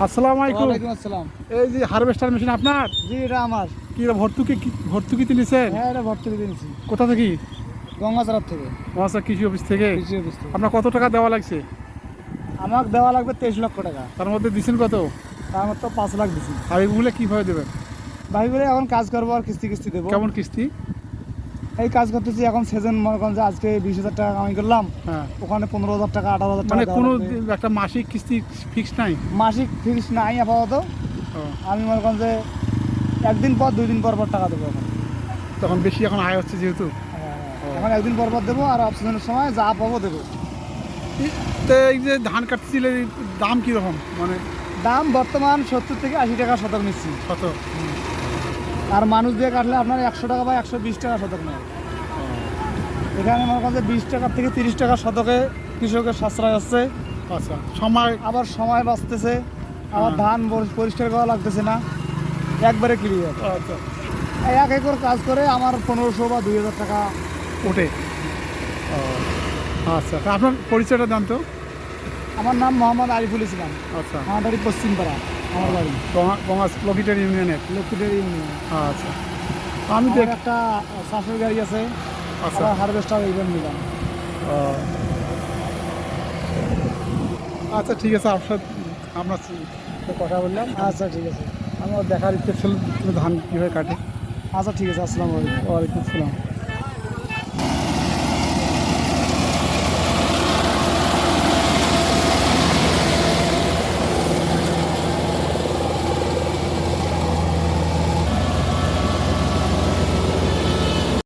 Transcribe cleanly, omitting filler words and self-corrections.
আসসালামু আলাইকুম। ওয়ালাইকুম আসসালাম। এই যে হারভেস্টার মেশিন আপনার? জি, এটা আমার। কি ভর্তুকি তুলেছেন? হ্যাঁ, এটা ভর্তুকি দিয়েছি কোথা থেকে? গঙ্গাচড়ার থেকে, মহাশয় কৃষি অফিস থেকে। কৃষি অফিস থেকে। আপনার কত টাকা দেওয়া লাগছে? আমাকে দেওয়া লাগবে 23 লক্ষ টাকা। তার মধ্যে দিচ্ছেন কত? তার মতো 5 লাখ দিছি। আর এগুলো কীভাবে দেবেন? ভাই বলে এখন কাজ করবো আর কিস্তি কিস্তি দেবো। কেমন কিস্তি? এই কাজ করতেছি এখন সিজন, মনে করেন যে আজকে 20,000 টাকা কামাই করলাম, হ্যাঁ, ওখানে 15,000 টাকা 18,000 টাকা মানে দেওয়া কোনো লাগবে। একটা মাসিক কিস্তি ফিক্স নাই? মাসিক ফিক্স নাই আপাতত। ও, আমি মনে করেন যে একদিন পর 2 দিন পর পর টাকা দেবো এখন। তখন বেশি এখন আয় হচ্ছে যেহেতু। এখন একদিন পর পর দেবো, আর অফসিজনের সময় যা পাবো দেবো। তো এই যে ধান কাটছিল দাম কীরকম? মানে দাম বর্তমান 70 থেকে 80 টাকা শতক নিচ্ছি। কত? আর মানুষ দিয়ে কাটলে আপনার 100 টাকা বা 120 টাকা শতক নেয়। এখানে মনে করেন যে 20 টাকা থেকে 30 টাকা শতকে কৃষকের সাশ্রয় হচ্ছে। আচ্ছা, সময় আবার সময় বাঁচতেছে, আবার ধান পরিষ্কার করা লাগতেছে না, একবারে ক্লিয়ার। আচ্ছা 1 একর কাজ করে আমার 1500 বা 2000 টাকা ওঠে। ও, আচ্ছা, তা আপনার পরিচয়টা জান তো? আমার নাম মোহাম্মদ আরিফুল ইসলাম। আচ্ছা, আমার বাড়ি পশ্চিমপাড়া, আমার বাড়ি গঙ্গাস লকিটার ইউনিয়নের। লক্ষ্মীদের ইউনিয়ন। আচ্ছা, আমি আমার দেখ একটা চাষের গাড়ি আছে, আচ্ছা, আবার হারভেস্টার এইবার নিলাম। ও, আচ্ছা ঠিক আছে, আপনার সাথে কথা বললাম। আচ্ছা ঠিক আছে। আমার দেখার ইচ্ছে ছিল ধান কীভাবে কাটে। আচ্ছা ঠিক আছে, আসসালামু আলাইকুম। ওয়ালাইকুম আসসালাম।